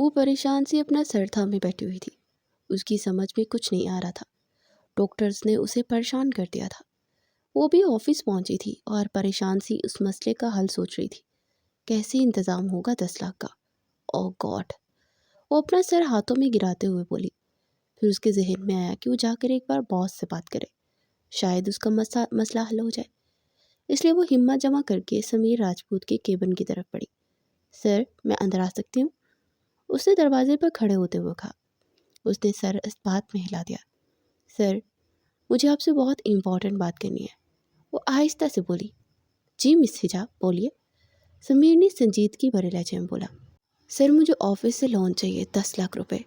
وہ پریشان سی اپنا سر تھامے بیٹھی ہوئی تھی۔ اس کی سمجھ میں کچھ نہیں آ رہا تھا۔ ڈاکٹرز نے اسے پریشان کر دیا تھا۔ وہ بھی آفس پہنچی تھی اور پریشان سی اس مسئلے کا حل سوچ رہی تھی۔ کیسے انتظام ہوگا 10 لاکھ کا؟ اوہ گاڈ! وہ اپنا سر ہاتھوں میں گراتے ہوئے بولی۔ پھر اس کے ذہن میں آیا کہ وہ جا کر ایک بار باس سے بات کرے، شاید اس کا مسئلہ حل ہو جائے۔ اس لیے وہ ہمت جمع کر کے سمیر راجپوت کے کیبن کی طرف بڑھی۔ سر، میں اندر آ سکتی ہوں؟ اس نے دروازے پر کھڑے ہوتے ہوئے کہا۔ اس نے سر اس بات میں ہلا دیا۔ سر، مجھے آپ سے بہت امپورٹنٹ بات کرنی ہے، وہ آہستہ سے بولی۔ جی مس حجاب، بولیے، سمیر نے سنجیدگی بھرے لہجے میں بولا۔ سر، مجھے آفس سے لون چاہیے 10 لاکھ روپے،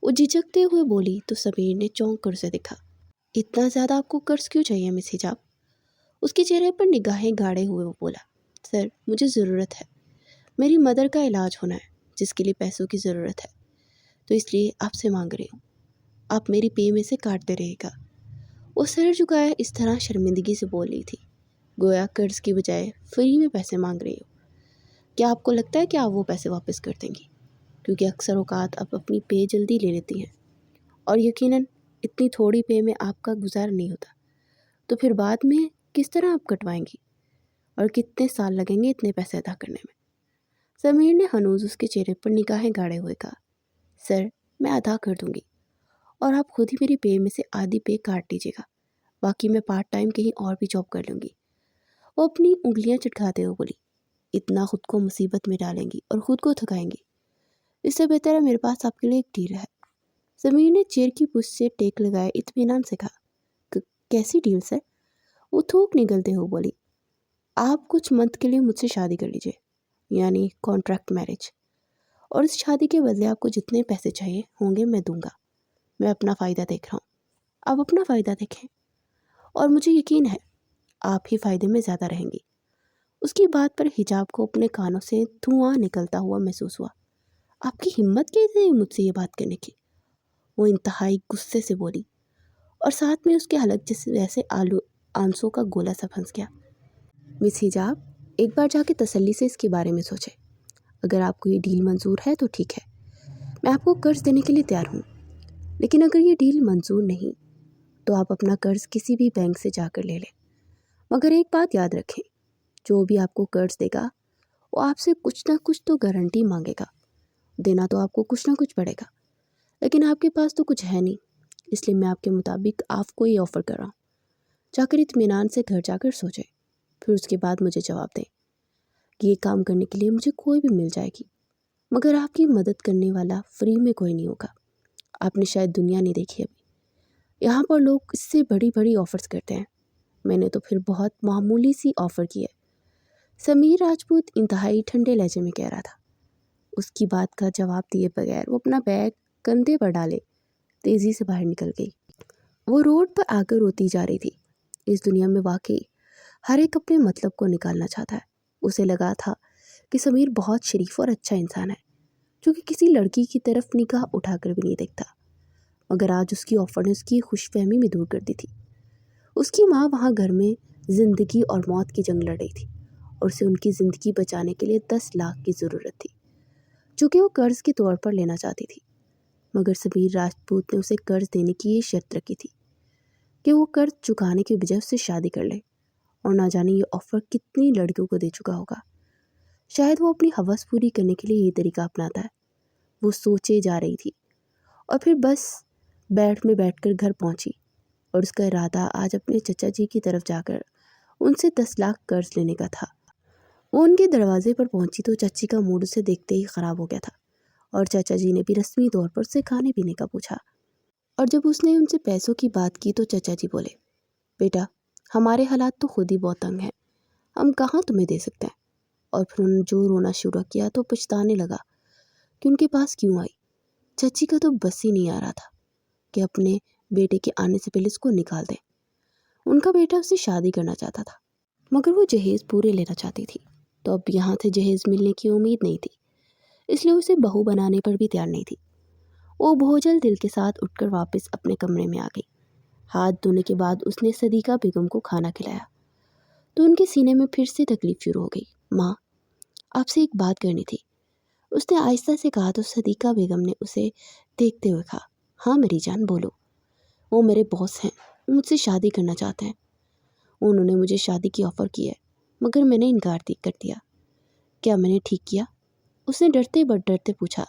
وہ جھجکتے ہوئے بولی تو سمیر نے چونک کر اسے دیکھا۔ اتنا زیادہ آپ کو قرض کیوں چاہیے مس حجاب؟ اس کے چہرے پر نگاہیں گاڑے ہوئے وہ بولا۔ سر، مجھے ضرورت ہے، میری مدر کا علاج ہونا ہے جس کے لیے پیسوں کی ضرورت ہے، تو اس لیے آپ سے مانگ رہی ہوں، آپ میری پے میں سے کاٹتے رہے گا۔ وہ سر جھکائے اس طرح شرمندگی سے بول رہی تھی گویا قرض کی بجائے فری میں پیسے مانگ رہی ہو۔ کیا آپ کو لگتا ہے کہ آپ وہ پیسے واپس کر دیں گی؟ کیونکہ اکثر اوقات آپ اپنی پے جلدی لے لیتی ہیں اور یقیناً اتنی تھوڑی پے میں آپ کا گزارا نہیں ہوتا، تو پھر بعد میں کس طرح آپ کٹوائیں گی اور کتنے سال لگیں گے اتنے پیسے ادا کرنے میں؟ سمیر نے ہنوز اس کے چہرے پر نگاہیں گاڑے ہوئے کہا۔ سر، میں ادا کر دوں گی اور آپ خود ہی میری پے میں سے آدھی پے کاٹ لیجیے گا، باقی میں پارٹ ٹائم کہیں اور بھی جاب کر لوں گی۔ وہ اپنی انگلیاں چٹکاتے ہوئے بولی۔ اتنا خود کو مصیبت میں ڈالیں گی اور خود کو تھکائیں گی، اس سے بہتر ہے میرے پاس آپ کے لیے ایک ڈیل ہے۔ سمیر نے چیئر کی پشت سے ٹیک لگائے اطمینان سے کہا۔ کیسی ڈیل سر؟ وہ تھوک نگلتے ہوئے بولی۔ آپ کچھ منتھ کے لیے مجھ سے شادی کر لیجیے، یعنی کانٹریکٹ میرج، اور اس شادی کے بدلے آپ کو جتنے پیسے چاہیے ہوں گے میں دوں گا۔ میں اپنا فائدہ دیکھ رہا ہوں، آپ اپنا فائدہ دیکھیں، اور مجھے یقین ہے آپ ہی فائدے میں زیادہ رہیں گی۔ اس کی بات پر حجاب کو اپنے کانوں سے دھواں نکلتا ہوا محسوس ہوا۔ آپ کی ہمت کیسے ہے مجھ سے یہ بات کرنے کی؟ وہ انتہائی غصے سے بولی اور ساتھ میں اس کے حلق جیسے آنسوں کا گولا سا پھنس گیا۔ مس حجاب، ایک بار جا کے تسلی سے اس کے بارے میں سوچیں۔ اگر آپ کو یہ ڈیل منظور ہے تو ٹھیک ہے، میں آپ کو قرض دینے کے لیے تیار ہوں، لیکن اگر یہ ڈیل منظور نہیں تو آپ اپنا قرض کسی بھی بینک سے جا کر لے لیں، مگر ایک بات یاد رکھیں، جو بھی آپ کو قرض دے گا وہ آپ سے کچھ نہ کچھ تو گارنٹی مانگے گا، دینا تو آپ کو کچھ نہ کچھ پڑے گا، لیکن آپ کے پاس تو کچھ ہے نہیں، اس لیے میں آپ کے مطابق آپ کو یہ آفر کر رہا ہوں، جا کر اطمینان سے گھر جا کر سوچیں، پھر اس کے بعد مجھے جواب دیں کہ یہ کام کرنے کے لیے مجھے کوئی بھی مل جائے گی، مگر آپ کی مدد کرنے والا فری میں کوئی نہیں ہوگا۔ آپ نے شاید دنیا نہیں دیکھی ابھی، یہاں پر لوگ اس سے بڑی بڑی آفرز کرتے ہیں، میں نے تو پھر بہت معمولی سی آفر کی ہے۔ سمیر راجپوت انتہائی ٹھنڈے لہجے میں کہہ رہا تھا۔ اس کی بات کا جواب دیے بغیر وہ اپنا بیگ کندھے پر ڈالے تیزی سے باہر نکل گئی۔ وہ روڈ پر آ کر روتی جا رہی تھی۔ اس دنیا میں واقعی ہر ایک اپنے مطلب کو نکالنا چاہتا ہے۔ اسے لگا تھا کہ سمیر بہت شریف اور اچھا انسان ہے، جو کہ کسی لڑکی کی طرف نگاہ اٹھا کر بھی نہیں دیکھتا، مگر آج اس کی آفر نے اس کی خوش فہمی میں دور کر دی تھی۔ اس کی ماں وہاں گھر میں زندگی اور موت کی جنگ لڑ رہی تھی اور اسے ان کی زندگی بچانے کے لیے 10 لاکھ کی ضرورت تھی، جو کہ وہ قرض کے طور پر لینا چاہتی تھی، مگر سمیر راجپوت نے اسے قرض دینے کی یہ شرط رکھی تھی کہ وہ قرض چکانے کے بجائے اس سے شادی کر لے، اور نہ جانے یہ آفر کتنی لڑکیوں کو دے چکا ہوگا۔ شاید وہ اپنی ہوس پوری کرنے کے لیے یہ طریقہ اپناتا ہے۔ وہ سوچے جا رہی تھی اور پھر بس بیٹھ کر گھر پہنچی، اور اس کا ارادہ آج اپنے چچا جی کی طرف جا کر ان سے 10 لاکھ قرض لینے کا تھا۔ وہ ان کے دروازے پر پہنچی تو چچی کا موڈ اسے دیکھتے ہی خراب ہو گیا تھا، اور چچا جی نے بھی رسمی طور پر اسے کھانے پینے کا پوچھا، اور جب اس نے ان سے پیسوں کی بات کی تو چچا جی بولے، بیٹا ہمارے حالات تو خود ہی بہت تنگ ہیں، ہم کہاں تمہیں دے سکتے ہیں۔ اور پھر انہوں نے جو رونا شروع کیا تو پچھتانے لگا کہ ان کے پاس کیوں آئی۔ چچی کا تو بس ہی نہیں آ رہا تھا کہ اپنے بیٹے کے آنے سے پہلے اس کو نکال دیں۔ ان کا بیٹا اس سے شادی کرنا چاہتا تھا، مگر وہ جہیز پورے لینا چاہتی تھی، تو اب یہاں سے جہیز ملنے کی امید نہیں تھی، اس لیے اسے بہو بنانے پر بھی تیار نہیں تھی۔ وہ بوجھل دل کے ساتھ اٹھ کر واپس اپنے کمرے میں آ گئی۔ ہاتھ دھونے کے بعد اس نے صدیقہ بیگم کو کھانا کھلایا تو ان کے سینے میں پھر سے تکلیف شروع ہو گئی۔ ماں، آپ سے ایک بات کرنی تھی۔ اس نے آہستہ سے کہا تو صدیقہ بیگم نے اسے دیکھتے ہوئے کہا، ہاں میری جان بولو۔ وہ میرے باس ہیں، وہ مجھ سے شادی کرنا چاہتے ہیں۔ انہوں نے مجھے شادی کی آفر کی ہے مگر میں نے انکار کر دیا۔ کیا میں نے ٹھیک کیا؟ اس نے ڈرتے پوچھا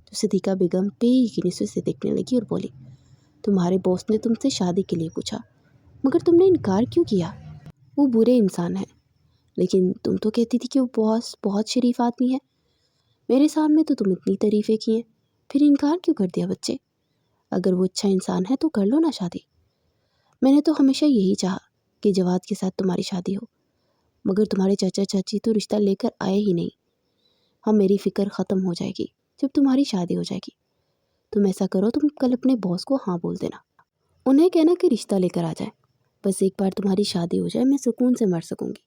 تو صدیقہ بیگم بے یقینی سے اسے دیکھنے لگی اور بولی، تمہارے باس نے تم سے شادی کے لیے پوچھا مگر تم نے انکار کیوں کیا؟ وہ برے انسان ہیں، لیکن تم تو کہتی تھی کہ وہ باس بہت شریف آدمی ہے۔ میرے سامنے تو تم اتنی تعریفیں کی ہیں، پھر انکار کیوں کر دیا بچے؟ اگر وہ اچھا انسان ہے تو کر لو نا شادی۔ میں نے تو ہمیشہ یہی چاہا کہ جواد کے ساتھ تمہاری شادی ہو، مگر تمہارے چاچا چاچی تو رشتہ لے کر آئے ہی نہیں۔ ہاں میری فکر ختم ہو جائے گی جب تمہاری شادی ہو جائے گی۔ تم ایسا کرو، تم کل اپنے باس کو ہاں بول دینا، انہیں کہنا کہ رشتہ لے کر آ جائے، بس ایک بار تمہاری شادی ہو جائے میں سکون سے مر سکوں گی۔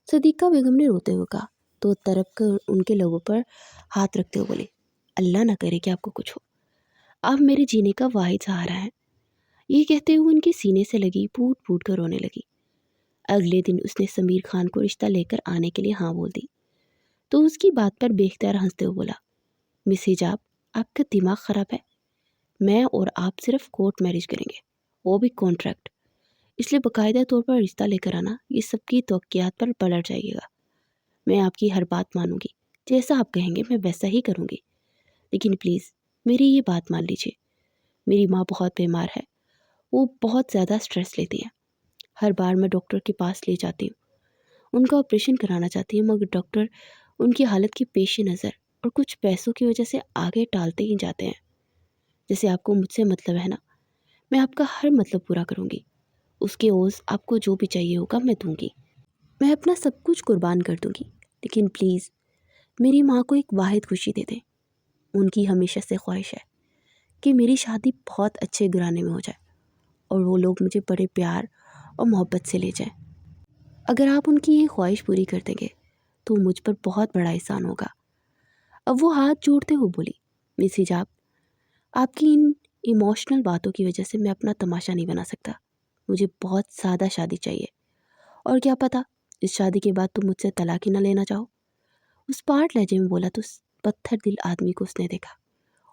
صدیقہ بیگم نے روتے ہوئے کہا تو تڑپ کر ان کے لبوں پر ہاتھ رکھتے ہوئے بولے، اللہ نہ کرے کہ آپ کو کچھ ہو، آپ میرے جینے کا واحد سہارا ہیں۔ یہ کہتے ہوئے ان کے سینے سے لگی پھوٹ پھوٹ کر رونے لگی۔ اگلے دن اس نے سمیر خان کو رشتہ لے کر آنے کے لیے ہاں بول دی تو اس کی بات پر بے اختیار ہنستے ہوئے بولا، مس حجاب آپ کا دماغ خراب ہے، میں اور آپ صرف کورٹ میرج کریں گے، وہ بھی کانٹریکٹ، اس لیے باقاعدہ طور پر رشتہ لے کر آنا یہ سب کی توقعات پر پلٹ جائے گا۔ میں آپ کی ہر بات مانوں گی، جیسا آپ کہیں گے میں ویسا ہی کروں گی، لیکن پلیز میری یہ بات مان لیجیے، میری ماں بہت بیمار ہے، وہ بہت زیادہ سٹریس لیتی ہیں۔ ہر بار میں ڈاکٹر کے پاس لے جاتی ہوں، ان کا آپریشن کرانا چاہتی ہوں، مگر ڈاکٹر ان کی حالت کے پیش نظر اور کچھ پیسوں کی وجہ سے آگے ٹالتے ہی جاتے ہیں۔ جیسے آپ کو مجھ سے مطلب ہے نا، میں آپ کا ہر مطلب پورا کروں گی، اس کے عوض آپ کو جو بھی چاہیے ہوگا میں دوں گی، میں اپنا سب کچھ قربان کر دوں گی، لیکن پلیز میری ماں کو ایک واحد خوشی دے دیں۔ ان کی ہمیشہ سے خواہش ہے کہ میری شادی بہت اچھے گھرانے میں ہو جائے اور وہ لوگ مجھے بڑے پیار اور محبت سے لے جائیں۔ اگر آپ ان کی یہ خواہش پوری کر دیں گے تو مجھ پر بہت بڑا احسان ہوگا۔ اب وہ ہاتھ جوڑتے ہوئے بولی، مس حجاب آپ کی ان ایموشنل باتوں کی وجہ سے میں اپنا تماشا نہیں بنا سکتا، مجھے بہت سادہ شادی چاہیے، اور کیا پتہ اس شادی کے بعد تم مجھ سے طلاق ہی نہ لینا چاہو۔ اس پاٹ لہجے میں بولا تو اس پتھر دل آدمی کو اس نے دیکھا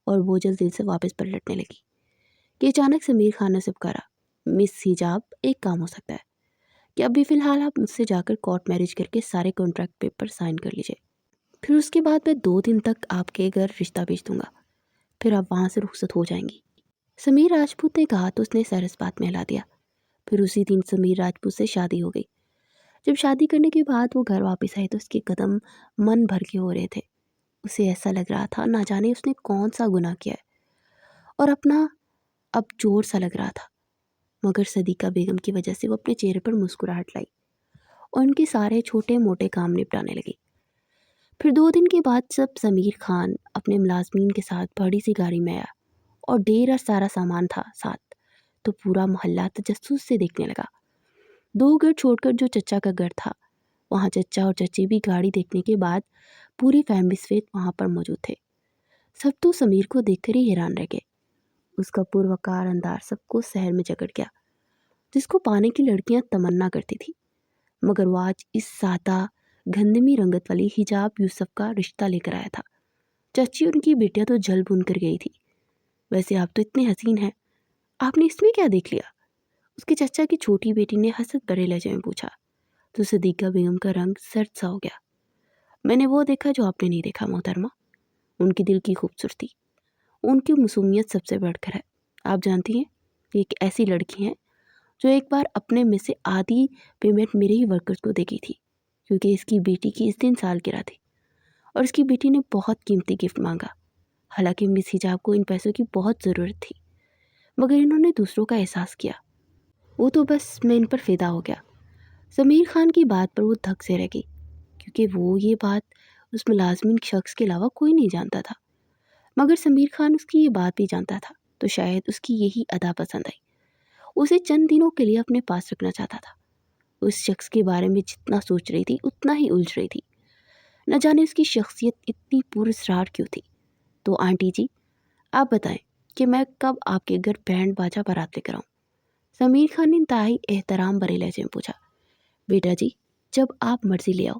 اور بوجھل دل سے واپس پلٹنے لگی کہ اچانک سمیر خان نے سب کرا، مس حجاب ایک کام ہو سکتا ہے کہ ابھی فی الحال آپ مجھ سے جا کر کورٹ میرج کر کے سارے کانٹریکٹ پیپر سائن کر لیجئے، پھر اس کے بعد میں 2 دن تک آپ کے گھر رشتہ بھیج دوں گا، پھر آپ وہاں سے رخصت ہو جائیں گی۔ سمیر راجپوت نے کہا تو اس نے سر اس بات میں ہلا دیا۔ پھر اسی دن سمیر راجپوت سے شادی ہو گئی۔ جب شادی کرنے کے بعد وہ گھر واپس آئی تو اس کے قدم من بھر کے ہو رہے تھے۔ اسے ایسا لگ رہا تھا نہ جانے اس نے کون سا گناہ کیا ہے اور اپنا اب چور سا لگ رہا تھا، مگر صدیقہ بیگم کی وجہ سے وہ اپنے چہرے پر مسکراہٹ لائی اور ان کے سارے چھوٹے موٹے کام نپٹانے لگی۔ پھر 2 دن کے بعد جب سمیر خان اپنے ملازمین کے ساتھ بڑی سی گاڑی میں آیا اور ڈھیر سارا سامان تھا ساتھ، تو پورا محلہ تجسس سے دیکھنے لگا۔ 2 گھر چھوڑ کر جو چچا کا گھر تھا، وہاں چچا اور چچی بھی گاڑی دیکھنے کے بعد پوری فیملی سمیت وہاں پر موجود تھے۔ سب تو سمیر کو دیکھ کر ہی حیران رہ گئے۔ اس کا پروقار انداز سب کو سحر میں جکڑ گیا، جس کو پانے کی لڑکیاں تمنا کرتی تھی، مگر وہ آج اس سادہ گندمی رنگت والی حجاب یوسف کا رشتہ لے کر آیا تھا۔ چچی اور ان کی بیٹیاں تو جل بن کر گئی تھی۔ ویسے آپ تو اتنے حسین ہیں، آپ نے اس میں کیا دیکھ لیا؟ اس کے چچا کی چھوٹی بیٹی نے حسد بھرے لہجے میں پوچھا تو صدیقہ بیگم کا رنگ سرد سا ہو گیا۔ میں نے وہ دیکھا جو آپ نے نہیں دیکھا محترمہ، ان کی دل کی خوبصورتی، ان کی معصومیت سب سے بڑھ کر ہے۔ آپ جانتی ہیں یہ ایک ایسی لڑکی ہیں جو ایک بار اپنے میں سے آدھی پیمنٹ میرے ہی ورکرز کو دے گئی تھی، کیونکہ اس کی بیٹی کی اس دن سالگرہ تھی اور اس کی بیٹی نے بہت قیمتی گفٹ مانگا۔ حالانکہ مس حجاب کو ان پیسوں کی بہت ضرورت تھی، مگر انہوں نے دوسروں کا احساس کیا، وہ تو بس میں ان پر فدا ہو گیا۔ سمیر خان کی بات پر وہ دھک سے رہ گئی، کیونکہ وہ یہ بات اس ملازمین شخص کے علاوہ کوئی نہیں جانتا تھا، مگر سمیر خان اس کی یہ بات بھی جانتا تھا، تو شاید اس کی یہی ادا پسند آئی، اسے چند دنوں کے لیے اپنے پاس رکھنا چاہتا تھا۔ اس شخص کے بارے میں جتنا سوچ رہی تھی اتنا ہی الجھ رہی تھی، نہ جانے اس کی شخصیت اتنی پراسرار کیوں تھی۔ تو آنٹی جی آپ بتائیں کہ میں کب آپ کے گھر بینڈ باجا بارات لے کر آؤں؟ سمیر خان نے انتہائی احترام بھرے لہجے میں پوچھا۔ بیٹا جی جب آپ مرضی لے آؤ،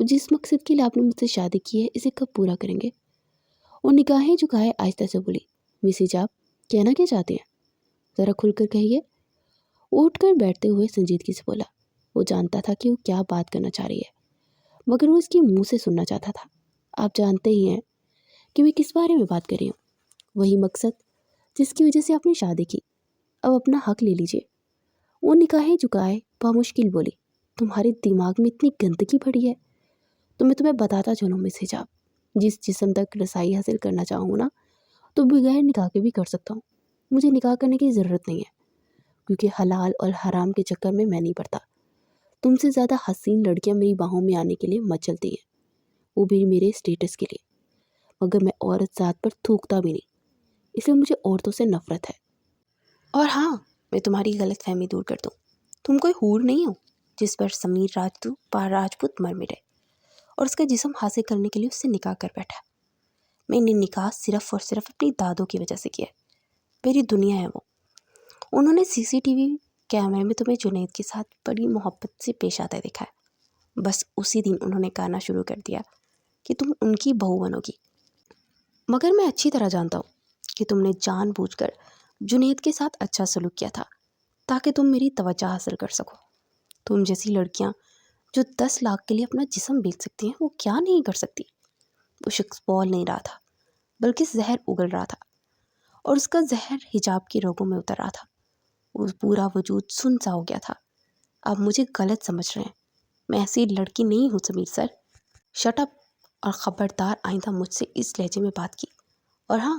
وہ جس مقصد کے لیے آپ نے مجھ سے شادی کی ہے اسے کب پورا کریں گے؟ وہ نگاہیں جھکائے آہستہ سے بولی، مس حجاب کہنا کیا چاہتے ہیں؟ ذرا کھل کر کہیے۔ وہ اٹھ کر بیٹھتے ہوئے سنجیدگی سے بولا۔ وہ جانتا تھا کہ وہ کیا بات کرنا چاہ رہی ہے، مگر وہ اس کے منہ سے سننا چاہتا تھا۔ آپ جانتے ہی ہیں کہ میں کس بارے میں بات کر رہی ہوں، وہی مقصد جس کی وجہ سے آپ نے شادی کی۔ اب اپنا حق لے لیجیے۔ وہ نگاہیں جھکائے بامشکل بولی، تمہارے دماغ میں اتنی گندگی بھری ہے تو میں تمہیں بتاتا چلوں مس حجاب، جس جسم تک رسائی حاصل کرنا چاہوں نا تو بغیر نکاح کے بھی کر سکتا ہوں۔ مجھے نکاح کرنے کی ضرورت نہیں ہے، کیونکہ حلال اور حرام کے چکر میں نہیں پڑتا۔ تم سے زیادہ حسین لڑکیاں میری باہوں میں آنے کے لیے مت چلتی ہیں، وہ بھی میرے اسٹیٹس کے لیے، مگر میں عورت ذات پر تھوکتا بھی نہیں، اس لیے مجھے عورتوں سے نفرت ہے۔ اور ہاں، میں تمہاری غلط فہمی دور کر دوں، تم کوئی حور نہیں ہو جس پر سمیر راجپوت مر مٹے اور اس کا جسم حاصل کرنے کے لیے اس سے نکاح کر بیٹھا۔ میں نے نکاح صرف اور صرف اپنی دادوں کی وجہ سے کیا ہے، میری دنیا ہے وہ۔ انہوں نے CCTV کیمرے میں تمہیں جنید کے ساتھ بڑی محبت سے پیش آتا دیکھا ہے، بس اسی دن انہوں نے کہنا شروع کر دیا کہ تم ان کی بہو بنو گی۔ مگر میں اچھی طرح جانتا ہوں کہ تم نے جان بوجھ کر جنید کے ساتھ اچھا سلوک کیا تھا تاکہ تم میری توجہ حاصل کر سکو۔ تم جیسی لڑکیاں جو 10 لاکھ کے لیے اپنا جسم بیچ سکتی ہیں وہ کیا نہیں کر سکتی۔ وہ شخص بول نہیں رہا تھا بلکہ زہر اگل رہا تھا، اور اس کا زہر حجاب کی رگوں میں اتر رہا تھا۔ وہ پورا وجود سن سا ہو گیا تھا۔ آپ مجھے غلط سمجھ رہے ہیں، میں ایسی لڑکی نہیں ہوں سمیر سر۔ شٹ اپ، اور خبردار آئندہ مجھ سے اس لہجے میں بات کی، اور ہاں،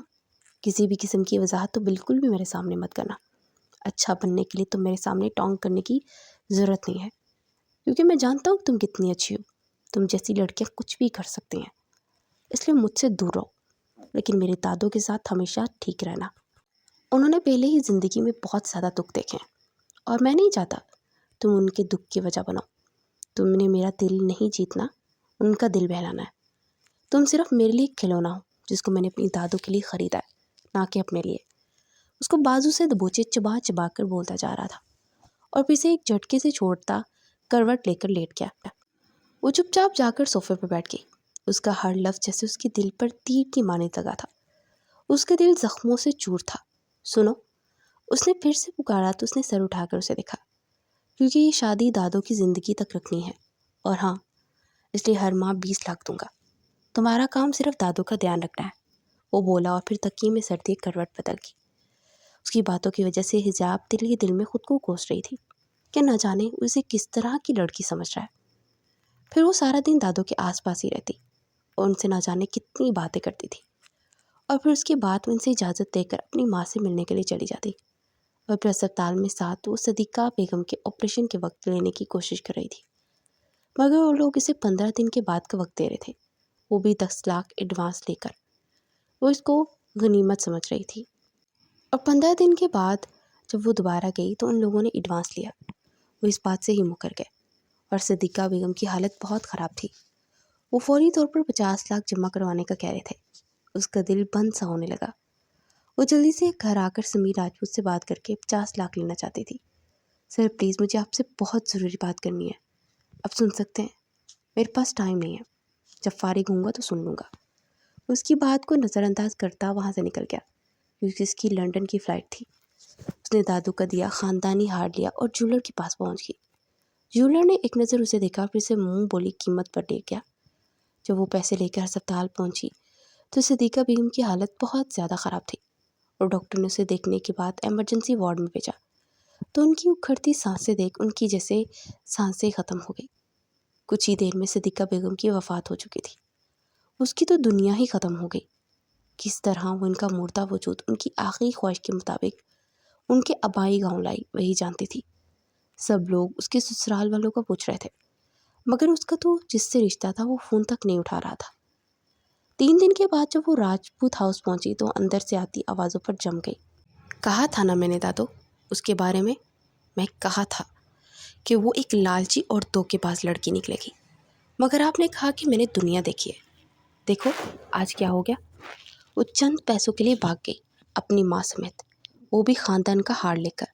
کسی بھی قسم کی وضاحت تو بالکل بھی میرے سامنے مت کرنا۔ اچھا بننے کے لیے تم میرے سامنے ٹونگ کرنے کی ضرورت نہیں ہے، کیونکہ میں جانتا ہوں تم کتنی اچھی ہو۔ تم جیسی لڑکیاں کچھ بھی کر سکتی ہیں، اس لیے مجھ سے دور رہو، لیکن میرے دادوں کے ساتھ ہمیشہ ٹھیک رہنا۔ انہوں نے پہلے ہی زندگی میں بہت زیادہ دکھ دیکھے ہیں، اور میں نہیں چاہتا تم ان کے دکھ کی وجہ بنو۔ تم نے میرا دل نہیں جیتنا، ان کا دل بہلانا ہے۔ تم صرف میرے لیے کھلونا ہو جس کو میں نے اپنی دادوں کے لیے خریدا ہے، نہ کہ اپنے لیے۔ اس کو بازو سے دبوچے چبا چبا کر بولتا جا رہا تھا، اور پھر سے ایک جھٹکے سے چھوڑتا کروٹ لے کر لیٹ گیا۔ وہ چپ چاپ جا کر صوفے پر بیٹھ گئی۔ اس کا ہر لفظ جیسے اس کے دل پر تیر کی مانند لگا تھا۔ اس کا دل زخموں سے چور تھا۔ سنو، اس نے پھر سے پکارا تو اس نے سر اٹھا کر اسے دیکھا، کیونکہ یہ شادی دادوں کی زندگی تک رکھنی ہے، اور ہاں، اس لیے ہر ماہ 20 لاکھ دوں گا۔ تمہارا کام صرف دادوں کا دھیان رکھنا ہے، وہ بولا، اور پھر تکیے میں سر دیے کروٹ بدل گئی۔ اس کی باتوں کی وجہ سے حجاب دل ہی دل میں خود کو کوس رہی تھی کہ نہ جانے اسے کس طرح کی لڑکی سمجھ رہا ہے۔ پھر وہ سارا دن دادوں کے آس پاس ہی رہتی اور ان سے نہ جانے کتنی باتیں کرتی تھی، اور پھر اس کے بعد وہ ان سے اجازت دے کر اپنی ماں سے ملنے کے لیے چلی جاتی، اور پھر اسپتال میں ساتھ وہ صدیقہ بیگم کے آپریشن کے وقت لینے کی کوشش کر رہی تھی، مگر وہ لوگ اسے 15 دن کے بعد کا وقت دے رہے تھے، وہ بھی 10 لاکھ ایڈوانس لے کر۔ وہ اس کو غنیمت سمجھ رہی تھی، اور 15 دن کے بعد جب وہ دوبارہ گئی تو ان لوگوں نے ایڈوانس لیا۔ وہ اس بات سے ہی مکر گئے، اور صدیقہ بیگم کی حالت بہت خراب تھی۔ وہ فوری طور پر 50 لاکھ جمع کروانے کا کہہ رہے تھے۔ اس کا دل بند سا ہونے لگا۔ وہ جلدی سے گھر آ کر سمیر راجپوت سے بات کر کے 50 لاکھ لینا چاہتی تھی۔ سر پلیز، مجھے آپ سے بہت ضروری بات کرنی ہے، اب سن سکتے ہیں؟ میرے پاس ٹائم نہیں ہے، جب فارغ ہوں گا تو سن لوں گا۔ اس کی بات کو نظر انداز کرتا وہاں سے نکل گیا، کیونکہ اس کی لنڈن کی فلائٹ تھی۔ اس نے دادو کا دیا خاندانی ہار لیا اور جولر کے پاس پہنچ گئی۔ جولر نے ایک نظر اسے دیکھا، پھر سے منہ بولی قیمت پر ٹیک گیا۔ جب وہ پیسے لے کر ہسپتال پہنچی تو صدیقہ بیگم کی حالت بہت زیادہ خراب تھی، اور ڈاکٹر نے اسے دیکھنے کے بعد ایمرجنسی وارڈ میں بھیجا تو ان کی اکھڑتی سانسیں دیکھ ان کی جیسے سانسیں ختم ہو گئی۔ کچھ ہی دیر میں صدیقہ بیگم کی وفات ہو چکی تھی۔ اس کی تو دنیا ہی ختم ہو گئی۔ کس طرح وہ ان کا مردہ وجود ان کی آخری خواہش کے مطابق ان کے آبائی گاؤں لائی، وہی جانتی تھی۔ سب لوگ اس کے سسرال والوں کا پوچھ رہے تھے، مگر اس کا تو جس سے رشتہ تھا وہ فون تک نہیں اٹھا رہا تھا۔ 3 دن کے بعد جب وہ راجپوت ہاؤس پہنچی تو اندر سے آتی آوازوں پر جم گئی۔ کہا تھا نا میں نے دادو اس کے بارے میں کہا تھا کہ وہ ایک لالچی اور دھوکے باز لڑکی نکلے گی، مگر آپ نے کہا کہ میں نے دنیا دیکھی ہے۔ دیکھو آج کیا ہو گیا۔ وہ چند پیسوں کے لیے بھاگ گئی، اپنی ماں سمیت، وہ بھی خاندان کا ہار لے کر،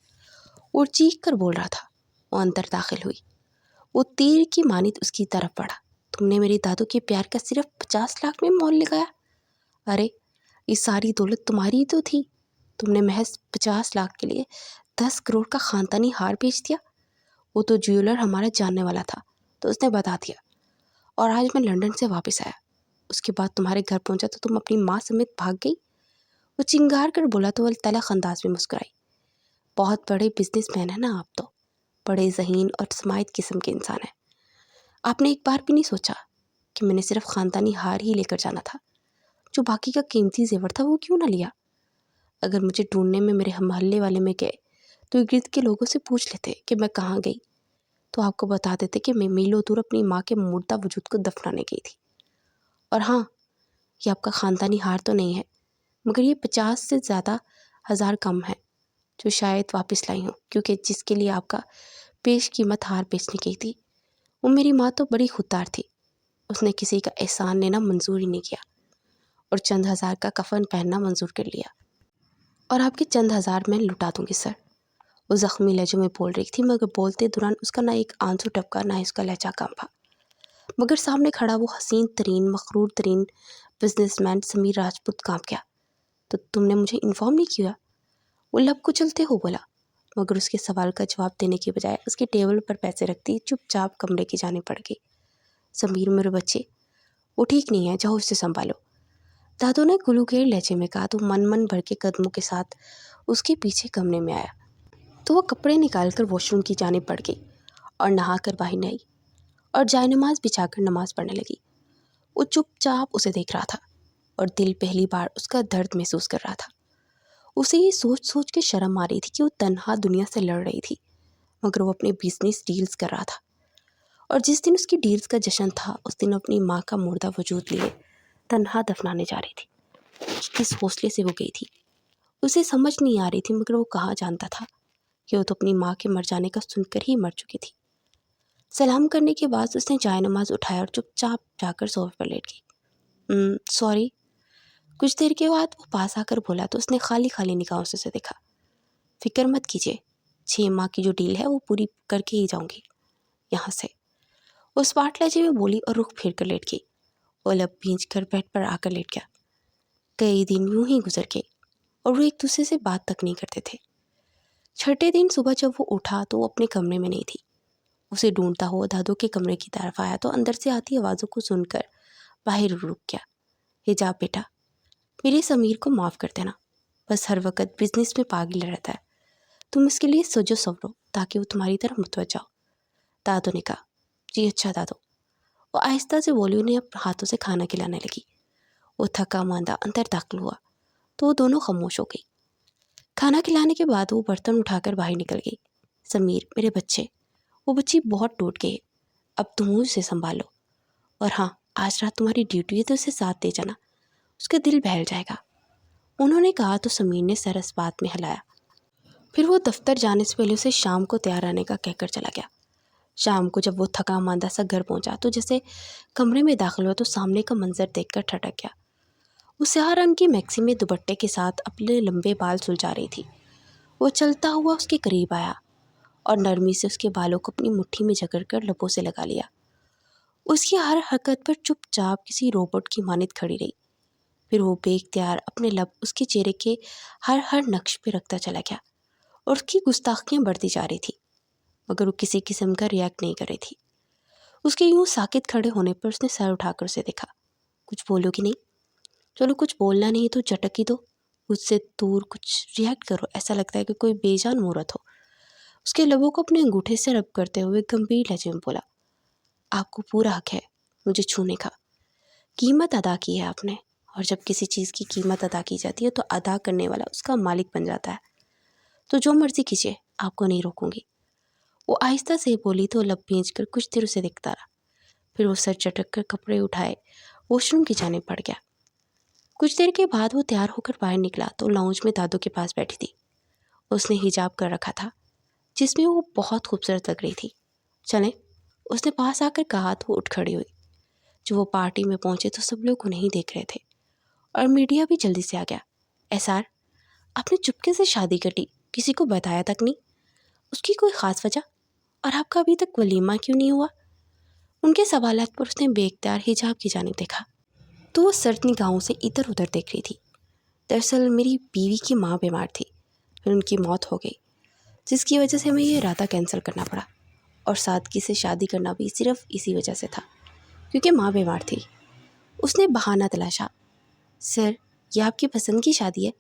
اور چیخ کر بول رہا تھا۔ وہ اندر داخل ہوئی، وہ تیر کی مانند اس کی طرف بڑھا تم نے میرے دادو کے پیار کا صرف 50 لاکھ میں مول لگایا؟ ارے یہ ساری دولت تمہاری ہی تو تھی، تم نے محض 50 لاکھ کے لیے 10 کروڑ کا خاندانی ہار بیچ دیا۔ وہ تو جیولر ہمارا جاننے والا تھا تو اس نے بتا دیا، اور آج میں لنڈن سے واپس آیا، اس کے بعد تمہارے گھر پہنچا تو تم اپنی ماں سمیت بھاگ گئی۔ وہ چنگار کر بولا تو وہ تلخ انداز میں مسکرائی۔ بہت بڑے بزنس مین ہیں نا آپ، تو بڑے ذہین اور سماعت قسم کے انسان ہیں۔ آپ نے ایک بار بھی نہیں سوچا کہ میں نے صرف خاندانی ہار ہی لے کر جانا تھا، جو باقی کا قیمتی زیور تھا وہ کیوں نہ لیا؟ اگر مجھے ڈھونڈنے میں میرے محلے والے میں گئے تو گرد کے لوگوں سے پوچھ لیتے کہ میں کہاں گئی، تو آپ کو بتا دیتے کہ میں میلوں دور اپنی ماں کے مردہ وجود کو دفنانے گئی تھی۔ اور ہاں، یہ آپ کا خاندانی ہار تو نہیں ہے، مگر یہ 50 سے زیادہ ہزار کم ہے جو شاید واپس لائی ہوں، کیونکہ جس کے لیے آپ کا پیش قیمت ہار بیچنے گئی تھی وہ میری ماں تو بڑی خوددار تھی، اس نے کسی کا احسان لینا منظور ہی نہیں کیا اور چند ہزار کا کفن پہننا منظور کر لیا۔ اور آپ کے چند ہزار میں لٹا دوں گی سر، وہ زخمی لہجے میں بول رہی تھی، مگر بولتے دوران اس کا نہ ایک آنسو ٹپکا نہ اس کا لہجہ کانپا۔ مگر سامنے کھڑا وہ حسین ترین مغرور ترین بزنس مین سمیر راجپوت کانپ گیا۔ تو تم نے مجھے انفارم نہیں کیا؟ وہ لب کچلتے ہو بولا، مگر اس کے سوال کا جواب دینے کے بجائے اس کے ٹیبل پر پیسے رکھتی چپ چاپ کمرے کی جانب بڑھ گئی۔ سمیر میرے بچے، وہ ٹھیک نہیں ہے، جاؤ اسے سنبھالو، دادو نے گلوگیر لہجے میں کہا تو من بھر کے قدموں کے ساتھ اس کے پیچھے کمرے میں آیا۔ تو وہ کپڑے نکال کر واش روم کی جانب بڑھ گئی اور نہا کر باہر آئی اور جائے نماز بچھا کر نماز پڑھنے لگی۔ وہ چپ چاپ اسے دیکھ رہا تھا اور دل پہلی بار اس کا درد محسوس کر رہا تھا۔ اسے یہ سوچ سوچ کے شرم آ رہی تھی کہ وہ تنہا دنیا سے لڑ رہی تھی، مگر وہ اپنے بزنس ڈیلز کر رہا تھا، اور جس دن اس کی ڈیلز کا جشن تھا اس دن اپنی ماں کا مردہ وجود لیے تنہا دفنانے جا رہی تھی۔ کس حوصلے سے وہ گئی تھی اسے سمجھ نہیں آ رہی تھی، مگر وہ کہاں جانتا تھا کہ وہ تو اپنی ماں کے مر جانے کا سن کر ہی مر چکی تھی۔ سلام کرنے کے بعد اس نے جائے نماز اٹھایا اور چپ چاپ جا کر صوفے پر لیٹ گئی۔ سوری۔ کچھ دیر کے بعد وہ پاس آ کر بولا تو اس نے خالی خالی نگاہوں سے اسے دیکھا۔ فکر مت کیجیے، 6 ماہ کی جو ڈیل ہے وہ پوری کر کے ہی جاؤں گی یہاں سے، وہ اسپاٹ لہجے میں بولی اور رخ پھیر کر لیٹ گئی۔ وہ لب بھینچ کر بیڈ پر آ کر لیٹ گیا۔ کئی دن یوں ہی گزر گئے اور وہ ایک دوسرے سے بات تک نہیں کرتے تھے۔ چھٹے دن صبح جب وہ اٹھا تو وہ اپنے کمرے میں نہیں تھی۔ اسے ڈھونڈتا ہوا دادو کے کمرے کی طرف آیا تو اندر سے آتی آوازوں کو سن کر باہر رک گیا۔ حجاب بیٹا، میرے سمیر کو معاف کر دینا، بس ہر وقت بزنس میں پاگل رہتا ہے، تم اس کے لیے سجو سورو تاکہ وہ تمہاری طرف متوجہ ہو۔ دادو نے کہا، جی اچھا دادو۔ وہ آہستہ سے بولی، انہیں اپنے ہاتھوں سے کھانا کھلانے لگی۔ وہ تھکا ماندہ اندر داخل ہوا تو وہ دونوں خاموش ہو گئی۔ کھانا کھلانے کے بعد وہ برتن اٹھا کر باہر نکل گئی۔ سمیر میرے بچے، وہ بچی بہت ٹوٹ گئی، اب تم اسے سنبھالو، اور ہاں آج رات تمہاری ڈیوٹی ہے تو اسے ساتھ دے جانا، اس کا دل بہل جائے گا، انہوں نے کہا تو سمیر نے سر اس بات میں ہلایا۔ پھر وہ دفتر جانے سے پہلے اسے شام کو تیار آنے کا کہہ کر چلا گیا۔ شام کو جب وہ تھکا ماندہ سا گھر پہنچا تو جیسے کمرے میں داخل ہوا تو سامنے کا منظر دیکھ کر ٹھٹک گیا۔ وہ سیاہ رنگ کی میکسی میں دوپٹے کے ساتھ اپنے لمبے بال سلجھا رہی تھی۔ وہ چلتا ہوا اس کے قریب آیا اور نرمی سے اس کے بالوں کو اپنی مٹھی میں جکڑ کر لبوں سے لگا لیا۔ اس کی ہر حرکت پر چپ چاپ کسی روبوٹ کی مانند کھڑی رہی۔ پھر وہ بے اختیار اپنے لب اس کے چہرے کے ہر نقش پہ رکھتا چلا گیا اور اس کی گستاخیاں بڑھتی جا رہی تھی، مگر وہ کسی قسم کا ریاکٹ نہیں کر رہی تھی۔ اس کے یوں ساکت کھڑے ہونے پر اس نے سر اٹھا کر اسے دیکھا۔ کچھ بولو گی نہیں؟ چلو کچھ بولنا نہیں تو چٹک ہی دو، مجھ سے دور کچھ ریاکٹ کرو، ایسا لگتا ہے کہ کوئی بے جان مورت ہو۔ اس کے لبوں کو اپنے انگوٹھے سے رب کرتے ہوئے گمبھیر لہجے میں بولا، آپ کو پورا حق ہے مجھے چھونے کا، قیمت ادا کی ہے آپ نے، اور جب کسی چیز کی قیمت ادا کی جاتی ہے تو ادا کرنے والا اس کا مالک بن جاتا ہے، تو جو مرضی کیجیے، آپ کو نہیں روکوں گی۔ وہ آہستہ سے بولی تو لب بھینچ کر کچھ دیر اسے دیکھتا رہا، پھر وہ سر چٹک کر کپڑے اٹھائے واش روم کی جانب بڑھ گیا۔ کچھ دیر کے بعد وہ تیار ہو کر باہر نکلا تو لاؤنج میں دادو کے پاس بیٹھی تھی۔ اس نے حجاب کر رکھا تھا جس میں وہ بہت خوبصورت لگ رہی تھی۔ چلیں، اس نے پاس آ کر کہا تو وہ اٹھ کھڑی ہوئی۔ جب وہ پارٹی میں پہنچے تو سب لوگ انہیں دیکھ رہے تھے اور میڈیا بھی جلدی سے آ گیا۔ ایسار، آپ نے چپکے سے شادی کر لی، کسی کو بتایا تک نہیں؟ اس کی کوئی خاص وجہ؟ اور آپ کا ابھی تک ولیمہ کیوں نہیں ہوا؟ ان کے سوالات پر اس نے بے اختیار حجاب کی جانب دیکھا تو وہ سرد نگاہوں سے ادھر ادھر دیکھ رہی تھی۔ دراصل میری بیوی کی ماں بیمار تھی، پھر ان کی موت ہو گئی، جس کی وجہ سے ہمیں یہ ارادہ کینسل کرنا پڑا، اور سادگی سے شادی کرنا بھی صرف اسی وجہ سے تھا کیونکہ ماں بیمار تھی۔ اس نے بہانہ تلاشا۔ سر، یہ آپ کی پسند کی شادی ہے،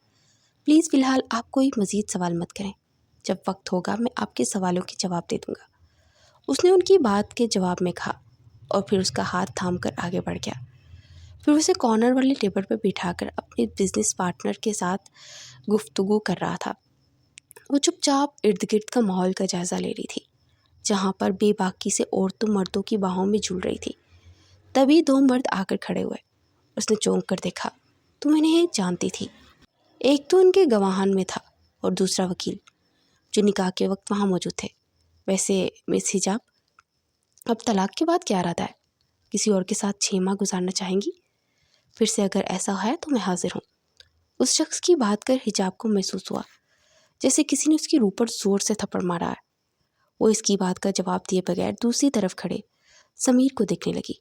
پلیز فی الحال آپ کوئی مزید سوال مت کریں، جب وقت ہوگا میں آپ کے سوالوں کے جواب دے دوں گا، اس نے ان کی بات کے جواب میں کہا، اور پھر اس کا ہاتھ تھام کر آگے بڑھ گیا۔ پھر اسے کارنر والے ٹیبل پر بٹھا کر اپنے بزنس پارٹنر کے ساتھ گفتگو کر رہا تھا۔ وہ چپ چاپ ارد گرد کا ماحول کا جائزہ لے رہی تھی، جہاں پر بے باکی سے عورتوں مردوں کی باہوں میں جھول رہی تھی۔ تبھی دو مرد آ کر کھڑے ہوئے۔ اس نے چونک کر دیکھا، تم انہیں جانتی تھی؟ ایک تو ان کے گواہان میں تھا اور دوسرا وکیل، جو نکاح کے وقت وہاں موجود تھے۔ ویسے مس حجاب، اب طلاق کے بعد کیا ارادہ ہے؟ کسی اور کے ساتھ 6 ماہ گزارنا چاہیں گی؟ پھر سے اگر ایسا ہے تو میں حاضر ہوں۔ اس شخص کی بات کر حجاب کو محسوس ہوا جیسے کسی نے اس کی روح پر زور سے تھپڑ مارا ہے۔ وہ اس کی بات کا جواب دیے بغیر دوسری طرف کھڑے سمیر کو دیکھنے لگی،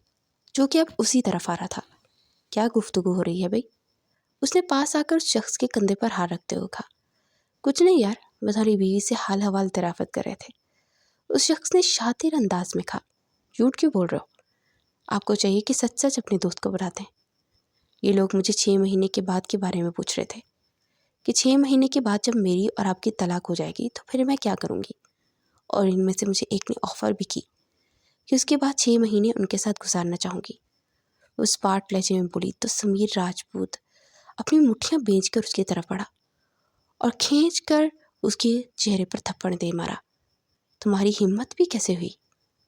جو کہ اب اسی طرف آ رہا تھا۔ کیا گفتگو ہو رہی ہے بھائی؟ اس نے پاس آ کر اس شخص کے کندھے پر ہاتھ رکھتے ہوئے کہا۔ کچھ نہیں یار، میں تمہاری بیوی سے حال حوال درافت کر رہے تھے۔ اس شخص نے شاطر انداز میں کہا۔ جھوٹ کیوں بول رہے ہو؟ آپ کو چاہیے کہ سچ سچ اپنے دوست کو بتاتے ہیں۔ یہ لوگ مجھے 6 مہینے کے بعد کے بارے میں پوچھ رہے تھے کہ 6 مہینے کے بعد جب میری اور آپ کی طلاق ہو جائے گی تو پھر میں کیا کروں گی، اور ان میں سے مجھے ایک نے آفر بھی کی کہ اس کے بعد 6 مہینے ان کے ساتھ گزارنا چاہوں گی۔ اس پاٹ لہجے میں بولی تو سمیر راجپوت اپنی مٹھیاں بھیج کر اس کی طرف بڑھا اور کھینچ کر اس کے چہرے پر تھپڑ دے مارا۔ تمہاری ہمت بھی کیسے ہوئی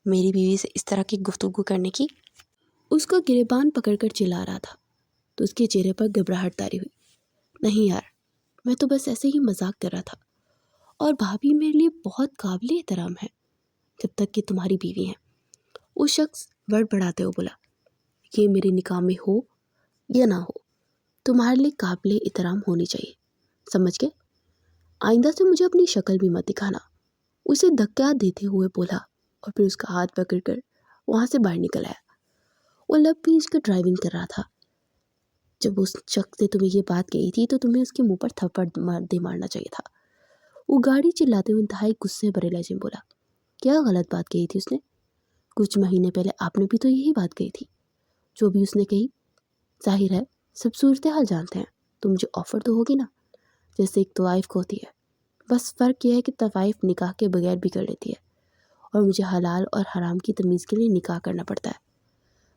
میری بیوی سے اس طرح کی گفتگو کرنے کی؟ اس کا گریبان پکڑ کر چلا رہا تھا تو اس کے چہرے پر گھبراہٹ طاری ہوئی۔ نہیں یار، میں تو بس ایسے ہی مذاق کر رہا تھا، اور بھابھی میرے لیے بہت قابل احترام ہے جب تک کہ تمہاری بیوی ہیں۔ اس شخص بڑبڑاتے ہوئے بولا، یہ میرے نکاح میں ہو یا نہ ہو، تمہارے لیے قابل احترام ہونی چاہیے، سمجھ گئے؟ آئندہ سے مجھے اپنی شکل بھی مت دکھانا۔ اسے دھکا دیتے ہوئے بولا، اور پھر اس کا ہاتھ پکڑ کر وہاں سے باہر نکل آیا۔ وہ لب پیچ کر ڈرائیونگ کر رہا تھا۔ جب اس شخص نے تمہیں یہ بات کہی تھی تو تمہیں اس کے منہ پر تھپڑ مارنا چاہیے تھا۔ وہ گاڑی چلاتے ہوئے انتہائی غصے بھرے لہجے میں بولا، کیا غلط بات کہی تھی اس نے؟ کچھ مہینے پہلے آپ نے بھی تو یہی بات کہی تھی۔ جو بھی اس نے کہی، ظاہر ہے سب صورتحال جانتے ہیں، تو مجھے آفر تو ہوگی نا، جیسے ایک طوائف کو ہوتی ہے۔ بس فرق یہ ہے کہ طوائف نکاح کے بغیر بھی کر لیتی ہے، اور مجھے حلال اور حرام کی تمیز کے لیے نکاح کرنا پڑتا ہے۔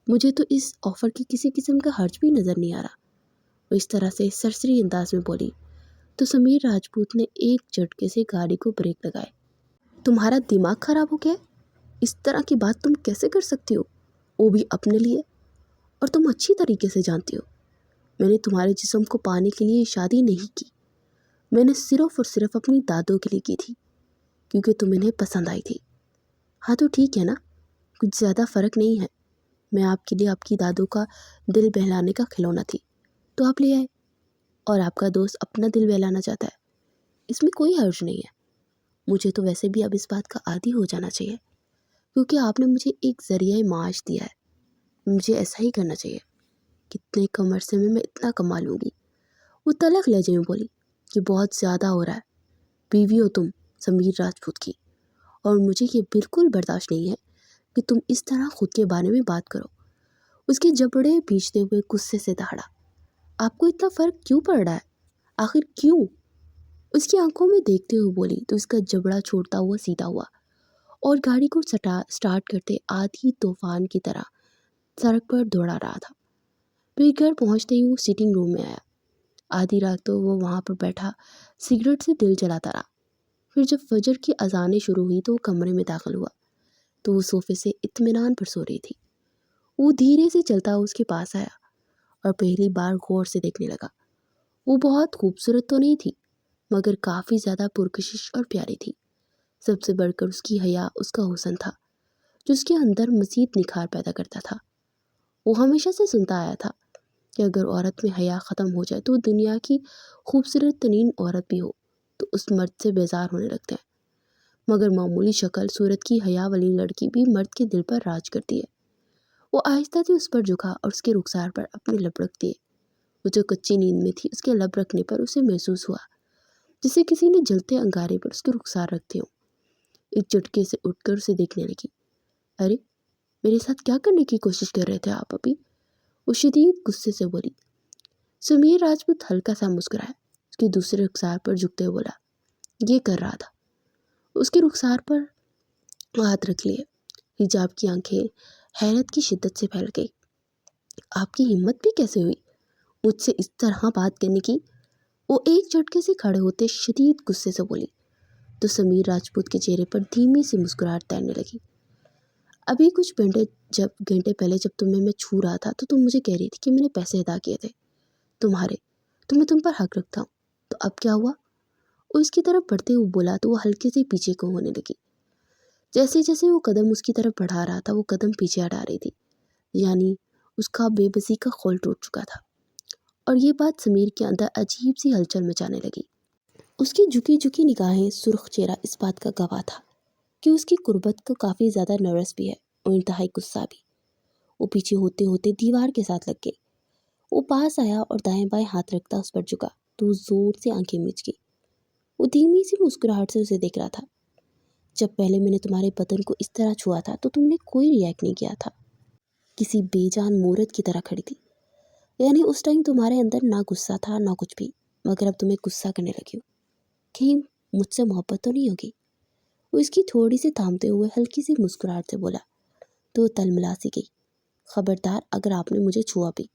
مجھے تو اس آفر کی کسی قسم کا حرج بھی نظر نہیں آ رہا۔ وہ اس طرح سے سرسری انداز میں بولی تو سمیر راجپوت نے ایک جھٹکے سے گاڑی کو بریک لگائے۔ تمہارا دماغ خراب ہو گیا؟ اس طرح کی بات تم کیسے کر سکتی ہو، وہ بھی اپنے لیے؟ اور تم اچھی طریقے سے جانتی ہو میں نے تمہارے جسم کو پانے کے لیے شادی نہیں کی، میں نے صرف اور صرف اپنی دادوں کے لیے کی تھی، کیونکہ تم انہیں پسند آئی تھی۔ ہاں تو ٹھیک ہے نا، کچھ زیادہ فرق نہیں ہے، میں آپ کے لیے آپ کی دادوں کا دل بہلانے کا کھلونا تھی تو آپ لے آئے، اور آپ کا دوست اپنا دل بہلانا چاہتا ہے، اس میں کوئی حرج نہیں ہے۔ مجھے تو ویسے بھی اب اس بات کا عادی ہو جانا چاہیے، کیونکہ آپ نے مجھے ایک ذریعہ معاش دیا ہے، مجھے ایسا ہی کرنا چاہیے۔ کتنے کم عرصے میں اتنا کما لوں گی؟ وہ تلخ لہجے میں بولی کہ بہت زیادہ ہو رہا ہے، بیوی ہو تم سمیر راجپوت کی، اور مجھے یہ بالکل برداشت نہیں ہے کہ تم اس طرح خود کے بارے میں بات کرو۔ اس کے جبڑے بھیجتے ہوئے غصے سے دہڑا، آپ کو اتنا فرق کیوں پڑ رہا ہے؟ آخر کیوں؟ اس کی آنکھوں میں دیکھتے ہوئے بولی تو اس کا جبڑا چھوڑتا ہوا سیدھا ہوا، اور گاڑی کو سٹارٹ کرتے آدھی طوفان کی طرح سڑک پر دوڑا رہا تھا۔ پھر گھر پہنچتے ہی وہ سٹنگ روم میں آیا۔ آدھی رات تو وہ وہاں پر بیٹھا سگریٹ سے دل جلاتا رہا۔ پھر جب فجر کی اذانیں شروع ہوئی تو وہ کمرے میں داخل ہوا تو وہ صوفے سے اطمینان پر سو رہی تھی۔ وہ دھیرے سے چلتا اس کے پاس آیا اور پہلی بار غور سے دیکھنے لگا۔ وہ بہت خوبصورت تو نہیں تھی، مگر کافی زیادہ پرکشش اور پیاری تھی۔ سب سے بڑھ کر اس کی حیا اس کا حسن تھا، جو اس کے اندر مزید نکھار پیدا کرتا تھا۔ وہ ہمیشہ سے سنتا آیا تھا کہ اگر عورت میں حیا ختم ہو جائے تو دنیا کی خوبصورت ترین عورت بھی ہو تو اس مرد سے بیزار ہونے لگتے ہیں، مگر معمولی شکل صورت کی حیا والی لڑکی بھی مرد کے دل پر راج کرتی ہے۔ وہ آہستہ سے اس پر جھکا اور اس کے رخسار پر اپنے لب رکھ دیے۔ وہ جو کچی نیند میں تھی اس کے لب رکھنے پر اسے محسوس ہوا جسے کسی نے جلتے انگارے پر اس کے رخسار رکھتے ہوں۔ ایک جھٹکے سے اٹھ کر اسے دیکھنے لگی۔ ارے میرے ساتھ کیا کرنے کی کوشش کر رہے تھے آپ ابھی؟ وہ شدید غصے سے بولی۔ سمیر راجپوت ہلکا سا مسکرایا، اس کے دوسرے رخسار پر جھکتے ہوئے بولا، یہ کر رہا تھا۔ اس کے رخسار پر ہاتھ رکھ لیے۔ حجاب کی آنکھیں حیرت کی شدت سے پھیل گئی۔ آپ کی ہمت بھی کیسے ہوئی مجھ سے اس طرح بات کرنے کی؟ وہ ایک جھٹکے سے کھڑے ہوتے شدید غصے سے بولی تو سمیر راجپوت کے چہرے پر دھیمی سی مسکراہٹ تیرنے لگی۔ ابھی کچھ گھنٹے پہلے جب تمہیں میں چھو رہا تھا تو تم مجھے کہہ رہی تھی کہ میں نے پیسے ادا کیے تھے تمہارے، تو میں تم پر حق رکھتا ہوں، تو اب کیا ہوا؟ وہ اس کی طرف بڑھتے ہوئے بولا تو وہ ہلکے سے پیچھے کو ہونے لگی۔ جیسے جیسے وہ قدم اس کی طرف بڑھا رہا تھا وہ قدم پیچھے ہٹا رہی تھی، یعنی اس کا بے بسی کا خول ٹوٹ چکا تھا۔ اور یہ بات سمیر کے اندر عجیب سی ہلچل مچانے لگی۔ اس کی جھکی جھکی نگاہیں، سرخ چہرہ اس بات کا گواہ تھا کہ اس کی قربت کو کافی زیادہ نرس بھی ہے اور انتہائی غصہ بھی۔ وہ پیچھے ہوتے ہوتے دیوار کے ساتھ لگ گئے۔ وہ پاس آیا اور دائیں بائیں ہاتھ رکھتا اس پر جھکا تو وہ زور سے آنکھیں میچ گئی۔ وہ دھیمی سی مسکراہٹ سے اسے دیکھ رہا تھا۔ جب پہلے میں نے تمہارے بدن کو اس طرح چھوا تھا تو تم نے کوئی ریئیکٹ نہیں کیا تھا، کسی بے جان مورد کی طرح کھڑی تھی، یعنی اس ٹائم تمہارے اندر نہ غصہ تھا نہ کچھ بھی، مگر اب تمہیں غصہ کرنے لگی ہو۔ کہیں مجھ سے محبت تو نہیں ہوگی؟ وہ اس کی تھوڑی سی تھامتے ہوئے ہلکی سی مسکراہٹ سے بولا تو تلملا سی گئی۔ خبردار اگر آپ نے مجھے چھوا بھی۔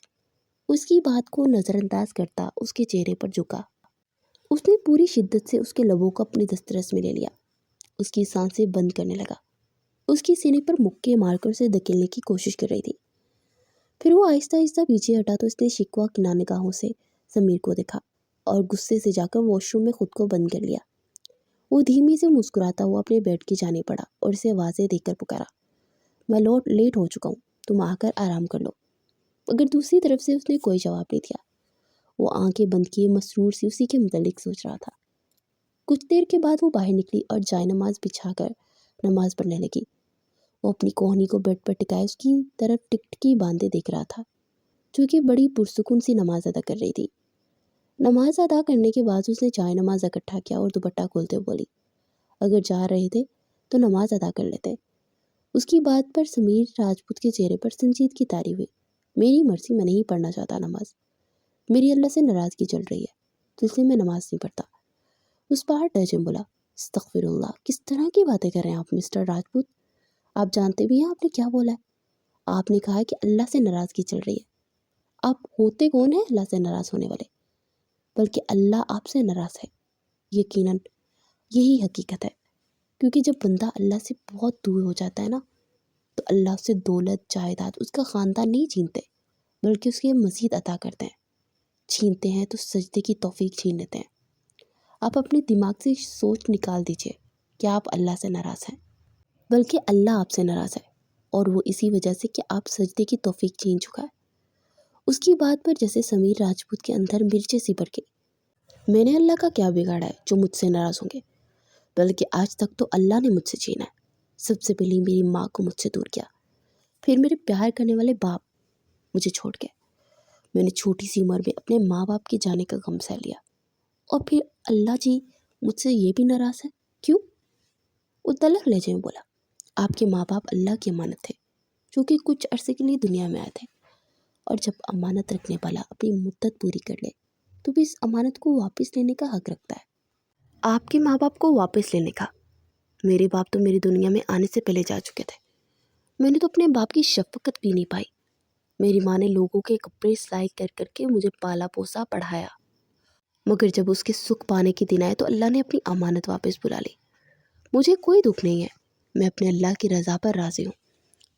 اس کی بات کو نظر انداز کرتا اس کے چہرے پر جھکا۔ اس نے پوری شدت سے اس کے لبوں کو اپنے دسترس میں لے لیا، اس کی سانسیں بند کرنے لگا، اس کی سینے پر مکے مار کر اسے دھکیلنے کی کوشش کر رہی تھی۔ پھر وہ آہستہ آہستہ پیچھے ہٹا تو اس نے شکوہ کی نگاہوں سے سمیر کو دیکھا اور غصے سے جا کر واش روم میں خود کو بند کر لیا۔ وہ دھیمی سے مسکراتا ہوا اپنے بیڈ کی جانب بڑھا اور اسے واضح دیکھ کر پکارا، میں لیٹ ہو چکا ہوں، تم آ کر آرام کر لو۔ مگر دوسری طرف سے اس نے کوئی جواب نہیں دیا۔ وہ آنکھیں بند کیے مسرور سی اسی کے متعلق سوچ رہا تھا۔ کچھ دیر کے بعد وہ باہر نکلی اور جائے نماز بچھا کر نماز پڑھنے لگی۔ وہ اپنی کوہنی کو بیڈ پر ٹکائے اس کی طرف ٹکٹکی باندھے دیکھ رہا تھا، جو کہ بڑی پرسکون سی نماز ادا کر رہی تھی۔ نماز ادا کرنے کے بعد اس نے جائے نماز اکٹھا کیا اور دوپٹہ کھولتے ہوئے بولی، اگر جا رہے تھے تو نماز ادا کر لیتے۔ اس کی بات پر سمیر راجپوت کے چہرے پر سنجیدگی طاری ہوئی۔ میری مرضی، میں نہیں پڑھنا چاہتا نماز، میری اللہ سے ناراضگی چل رہی ہے، تو اس لیے میں نماز نہیں پڑھتا۔ اس بار ڈرجن بولا، استغفر اللہ، کس طرح کی باتیں کر رہے ہیں آپ مسٹر راجپوت؟ آپ جانتے بھی ہیں آپ نے کیا بولا ہے؟ آپ نے کہا کہ اللہ سے ناراضگی چل رہی ہے۔ آپ ہوتے کون ہیں اللہ سے ناراض ہونے والے؟ بلکہ اللہ آپ سے ناراض ہے، یقیناً یہی حقیقت ہے، کیونکہ جب بندہ اللہ سے بہت دور ہو جاتا ہے نا تو اللہ اس سے دولت، جائیداد، اس کا خاندان نہیں چھینتے بلکہ اس کے مزید عطا کرتے ہیں۔ چھینتے ہیں تو سجدے کی توفیق چھین لیتے ہیں۔ آپ اپنے دماغ سے سوچ نکال دیجئے کہ آپ اللہ سے ناراض ہیں، بلکہ اللہ آپ سے ناراض ہے، اور وہ اسی وجہ سے کہ آپ سجدے کی توفیق چھین چکا ہے۔ اس کی بات پر جیسے سمیر راجپوت کے اندر مرچیں سی بھڑ گئی۔ میں نے اللہ کا کیا بگاڑا ہے جو مجھ سے ناراض ہوں گے؟ بلکہ آج تک تو اللہ نے مجھ سے چھینا ہے۔ سب سے پہلے میری ماں کو مجھ سے دور کیا، پھر میرے پیار کرنے والے باپ مجھے چھوڑ گئے۔ میں نے چھوٹی سی عمر میں اپنے ماں باپ کے جانے کا غم سہ لیا، اور پھر اللہ جی مجھ سے یہ بھی ناراض ہے، کیوں؟ وہ تلخ لہجے میں بولا، آپ کے ماں باپ اللہ کی امانت تھے جو کہ کچھ عرصے کے لیے دنیا میں آئے تھے، اور جب امانت رکھنے والا اپنی مدت پوری کر لے تو بھی اس امانت کو واپس لینے کا حق رکھتا ہے۔ آپ کے ماں باپ کو واپس لینے کا؟ میرے باپ تو میری دنیا میں آنے سے پہلے جا چکے تھے۔ میں نے تو اپنے باپ کی شفقت بھی نہیں پائی۔ میری ماں نے لوگوں کے کپڑے سلائی کر کر کے مجھے پالا پوسا، پڑھایا، مگر جب اس کے سکھ پانے کے دن آئے تو اللہ نے اپنی امانت واپس بلا لی۔ مجھے کوئی دکھ نہیں ہے، میں اپنے اللہ کی رضا پر راضی ہوں۔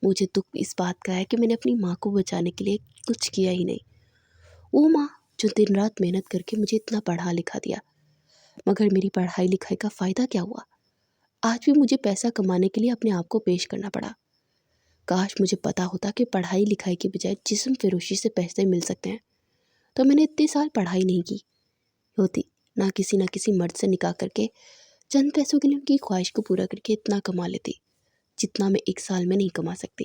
مجھے دکھ اس بات کا ہے کہ میں نے اپنی ماں کو بچانے کے لیے کچھ کیا ہی نہیں۔ وہ ماں جو دن رات محنت کر کے مجھے اتنا پڑھا لکھا دیا، مگر میری پڑھائی لکھائی کا فائدہ کیا ہوا؟ آج بھی مجھے پیسہ کمانے کے لیے اپنے آپ کو پیش کرنا پڑا۔ کاش مجھے پتا ہوتا کہ پڑھائی لکھائی کے بجائے جسم فروشی سے پیسے مل سکتے ہیں تو میں نے اتنے سال پڑھائی نہیں کی ہوتی، نہ کسی مرد سے نکاح کر کے چند پیسوں کے لیے ان کی خواہش کو پورا کر کے اتنا کما لیتی جتنا میں ایک سال میں نہیں کما سکتی۔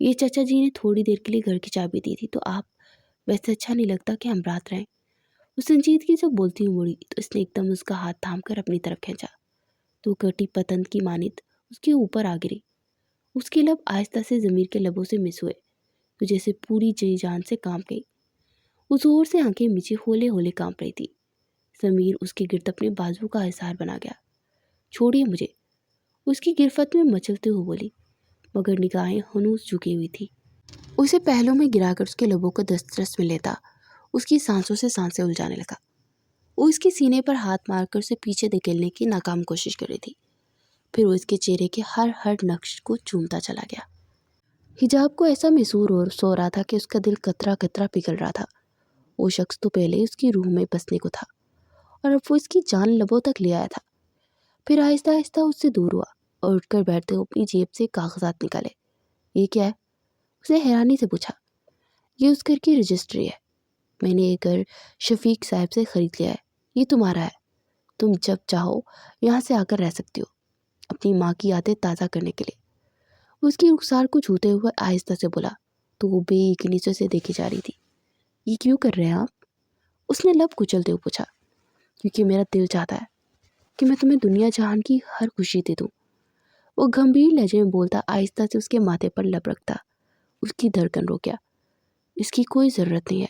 یہ چچا جی نے تھوڑی دیر کے لیے گھر کی چابی دی تھی، تو آپ ویسے اچھا نہیں لگتا کہ ہم رات رہیں۔ وہ سنجیدگی سے بولتی ہوئی مڑی تو اس نے ایک دم اس کا ہاتھ تھام کر اپنی طرف کھینچا تو کٹی پتند کی مانند اس کے اوپر آ گری۔ اس کے لب آہستہ سے ضمیر کے لبوں سے مس ہوئے تو جیسے پوری جی جان سے کانپ گئی۔ وہ زور سے آنکھیں میچے ہولے ہولے کانپ رہی تھی۔ ضمیر اس کے گرد اپنے بازو کا احسار بنا گیا۔ چھوڑیے مجھے، اس کی گرفت میں مچلتے ہوئے بولی، مگر نگاہیں ہنوز جھکی ہوئی تھی۔ اسے پہلوں میں گرا کر اس کے لبوں کو دسترس میں لیتا اس کی سانسوں سے سانسیں الجھانے لگا۔ وہ اس کے سینے پر ہاتھ مار کر اسے پیچھے دھکیلنے کی ناکام کوشش کر رہی تھی۔ پھر وہ اس کے چہرے کے ہر نقش کو چومتا چلا گیا۔ حجاب کو ایسا محسوس ہو رہا تھا کہ اس کا دل قطرہ قطرہ پگھل رہا تھا۔ وہ شخص تو پہلے اس کی روح میں بسنے کو تھا اور اب وہ اس کی جان لبوں تک لے آیا تھا۔ پھر آہستہ آہستہ اس سے دور ہوا اور اٹھ کر بیٹھتے ہوئے اپنی جیب سے کاغذات نکالے۔ یہ کیا ہے؟ اس نے حیرانی سے پوچھا۔ یہ اس گھر کی رجسٹری ہے، میں نے یہ گھر شفیق صاحب سے خرید لیا ہے، یہ تمہارا ہے، تم جب چاہو یہاں سے آ کر رہ سکتی ہو، اپنی ماں کی یادیں تازہ کرنے کے لیے۔ اس کی رخسار کو چھوتے ہوئے آہستہ سے بولا تو وہ بے یقینی سے اسے دیکھی جا رہی تھی۔ یہ کیوں کر رہے ہیں آپ؟ اس نے لب کچلتے ہوئے پوچھا۔ کیونکہ میرا دل چاہتا ہے کہ میں تمہیں دنیا جہان کی ہر خوشی دے دوں۔ وہ گمبھیر لہجے میں بولتا آہستہ سے اس کے ماتھے پر لب رکھتا۔ اس کی دھڑکن رک گیا۔ اس کی کوئی ضرورت نہیں ہے،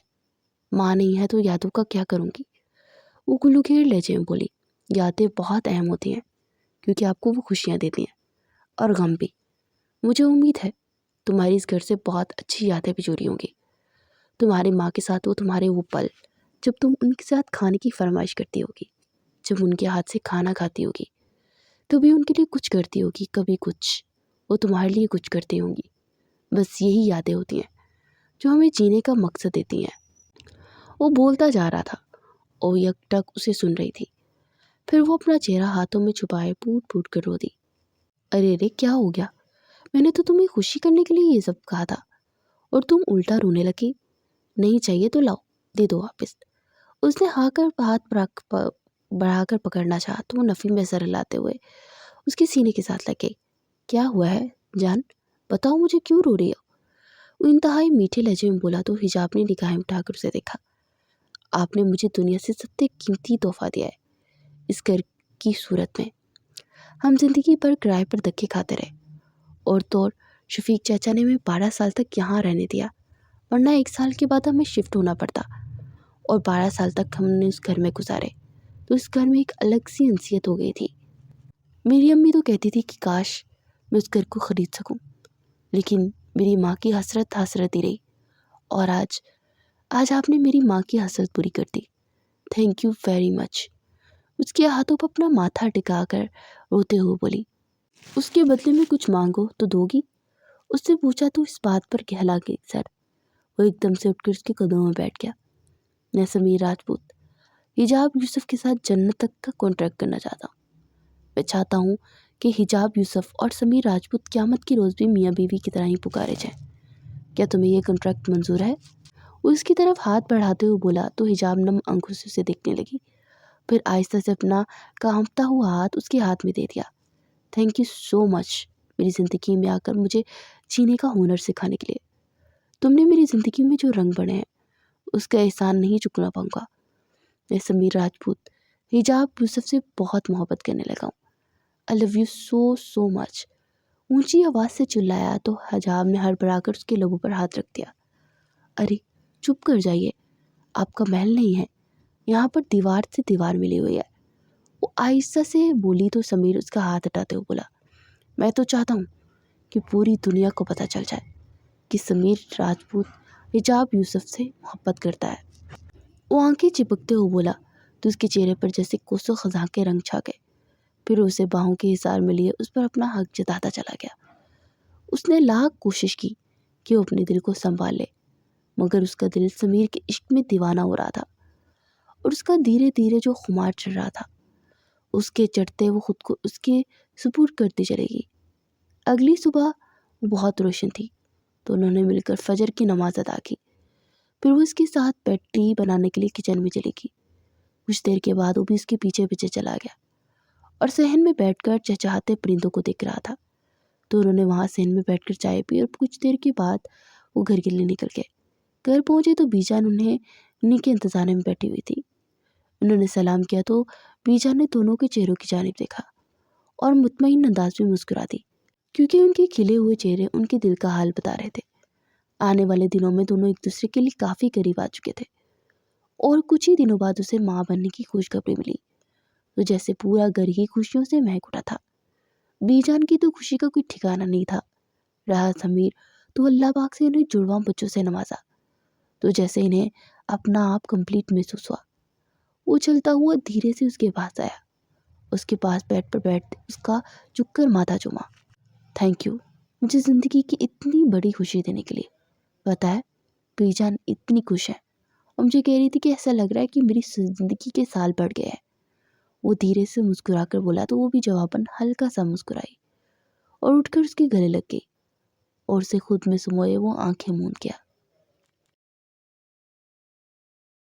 ماں نہیں ہے تو یادوں کا کیا کروں گی؟ وہ گلوگیر لہجے میں بولی، یادیں بہت اہم ہوتی ہیں کیونکہ آپ کو وہ خوشیاں دیتی ہیں اور غم بھی۔ مجھے امید ہے تمہاری اس گھر سے بہت اچھی یادیں بھی جڑی ہوں گی۔ تمہاری ماں کے ساتھ تمہارے وہ پل جب تم ان کے ساتھ کھانے کی فرمائش کرتی ہوگی، جب ان کے ہاتھ سے کھانا کھاتی ہوگی، کبھی ان کے لیے کچھ کرتی ہوگی، کبھی کچھ وہ تمہارے لیے کچھ کرتی ہوں گی۔ بس یہی یادیں ہوتی ہیں جو ہمیں جینے کا مقصد دیتی ہیں۔ وہ بولتا جا رہا تھا اور یک ٹک اسے سن رہی تھی۔ پھر وہ اپنا چہرہ ہاتھوں میں چھپائے پھوٹ پھوٹ کر رو دی۔ ارے ارے کیا ہو گیا؟ میں نے تو تمہیں خوشی کرنے کے لیے یہ سب کہا تھا اور تم الٹا رونے لگی۔ نہیں چاہیے تو لاؤ، دے دو واپس۔ اس نے ہاتھ بڑھا کر پکڑنا چاہا تو وہ نفی میں سر ہلاتے ہوئے اس کے سینے کے ساتھ لگے۔ کیا ہوا ہے جان؟ بتاؤ مجھے، کیوں رو رہی ہو؟ وہ انتہائی میٹھے لہجے میں بولا تو حجاب نے نگاہیں اٹھا کر اسے دیکھا۔ آپ نے مجھے دنیا سے سب سے قیمتی تحفہ دیا ہے، اس گھر کی صورت میں۔ ہم زندگی بھر کرائے پر دھکے کھاتے رہے اور تو شفیق چاچا نے ہمیں 12 سال تک یہاں رہنے دیا، ورنہ 1 سال کے بعد ہمیں شفٹ ہونا پڑتا، اور 12 سال تک ہم نے اس گھر میں گزارے تو اس گھر میں ایک الگ سی انسیت ہو گئی تھی۔ میری امی تو کہتی تھی کہ کاش میں اس گھر کو خرید سکوں، لیکن میری ماں کی حسرت ہی رہی، اور آج آپ نے میری ماں کی حسرت پوری کر دی۔ Thank you very much. اس کے ہاتھوں پر اپنا ماتھا ٹکا کر روتے ہوئے بولی، اس کے بدلے میں کچھ مانگو تو دو گی؟ اس نے پوچھا تو اس بات پر گہلا گئی سر۔ وہ ایک دم سے اٹھ کر اس کے قدموں میں بیٹھ گیا۔ میں سمیر راجپوت حجاب یوسف کے ساتھ جنت تک کا کانٹریکٹ کرنا چاہتا ہوں۔ میں چاہتا ہوں کہ حجاب یوسف اور سمیر راجپوت قیامت کی روز بھی میاں بیوی کی طرح ہی پکارے جائیں۔ کیا تمہیں یہ کانٹریکٹ منظور ہے؟ وہ اس کی طرف ہاتھ بڑھاتے ہوئے بولا تو حجاب نم آنکھوں سے اسے دیکھنے لگی، پھر آہستہ سے اپنا کانپتا ہوا ہاتھ اس کے ہاتھ میں دے دیا۔ تھینک یو سو مچ میری زندگی میں آ کر مجھے جینے کا ہنر سکھانے کے لیے۔ تم نے میری زندگی میں جو رنگ بڑھے ہیں اس کا احسان نہیں چکنا پاؤں گا۔ میں سمیر راجپوت حجاب یوسف سے بہت محبت کرنے لگا ہوں۔ آئی لو یو سو سو مچ۔ اونچی آواز سے چلایا تو حجاب نے ہڑبڑا کر اس کے لبوں پر ہاتھ رکھ دیا۔ ارے چپ کر جائیے، آپ کا محل نہیں ہے، یہاں پر دیوار سے دیوار ملی ہوئی ہے۔ وہ آہستہ سے بولی تو سمیر اس کا ہاتھ ہٹاتے ہوئے بولا، میں تو چاہتا ہوں کہ پوری دنیا کو پتہ چل جائے کہ سمیر راجپوت حجاب یوسف سے محبت کرتا ہے۔ وہ آنکھیں چپکتے ہوئے بولا تو اس کے چہرے پر جیسے کوسوں خزاں کے رنگ چھا گئے۔ پھر اسے باہوں کے حصار میں لیے اس پر اپنا حق جتاتا چلا گیا۔ اس نے لاکھ کوشش کی کہ وہ اپنے دل کو سنبھال لے، مگر اس کا دل سمیر کے عشق میں دیوانہ ہو رہا تھا، اور اس کا دھیرے دھیرے جو خمار چڑھ رہا تھا اس کے چڑھتے وہ خود کو اس کے سپرد کرتی چلے گی۔ اگلی صبح وہ بہت روشن تھی تو انہوں نے مل کر فجر کی نماز ادا کی۔ پھر وہ اس کے ساتھ بیڈ ٹی بنانے کے لیے کچن میں چلی گئی۔ کچھ دیر کے بعد وہ بھی اس کے پیچھے پیچھے چلا گیا اور صحن میں بیٹھ کر چہچہاتے پرندوں کو دیکھ رہا تھا۔ تو انہوں نے وہاں سین میں بیٹھ کر چائے پی اور کچھ دیر کے بعد وہ گھر کے لیے نکل گئے۔ گھر پہنچے تو بی جان انہیں کے انتظار میں بیٹھی ہوئی تھی۔ انہوں نے سلام کیا تو بی جان نے دونوں کے چہروں کی جانب دیکھا اور مطمئن انداز میں مسکرا دی، کیونکہ ان کے کھلے ہوئے چہرے ان کے دل کا حال بتا رہے تھے۔ آنے والے دنوں میں دونوں ایک دوسرے کے لیے کافی قریب آ چکے تھے اور کچھ ہی دنوں بعد اسے ماں بننے کی خوشخبری ملی، تو جیسے پورا گھر ہی خوشیوں سے مہک اٹھا تھا۔ بی جان کی تو خوشی کا کوئی ٹھکانہ نہیں تھا۔ رہا سمیر تو اللہ پاک سے انہیں جڑواں بچوں سے نوازا، تو جیسے انہیں اپنا آپ کمپلیٹ محسوس ہوا۔ وہ چلتا ہوا دھیرے سے اس کے پاس آیا، اس کے پاس بیڈ پر بیٹھ اس کا جھک کر ماتھا چوما۔ تھینک یو مجھے زندگی کی اتنی بڑی خوشی دینے کے لیے۔ پتہ ہے بی جان اتنی خوش ہے اور مجھے کہہ رہی تھی کہ ایسا لگ رہا ہے کہ میری زندگی کے سال بڑھ گئے ہیں۔ وہ دھیرے سے مسکرا کر بولا تو وہ بھی جواباً ہلکا سا مسکرائی اور اٹھ کر اس کے گلے لگ گئی اور اسے خود میں سموئے وہ آنکھیں موند گیا۔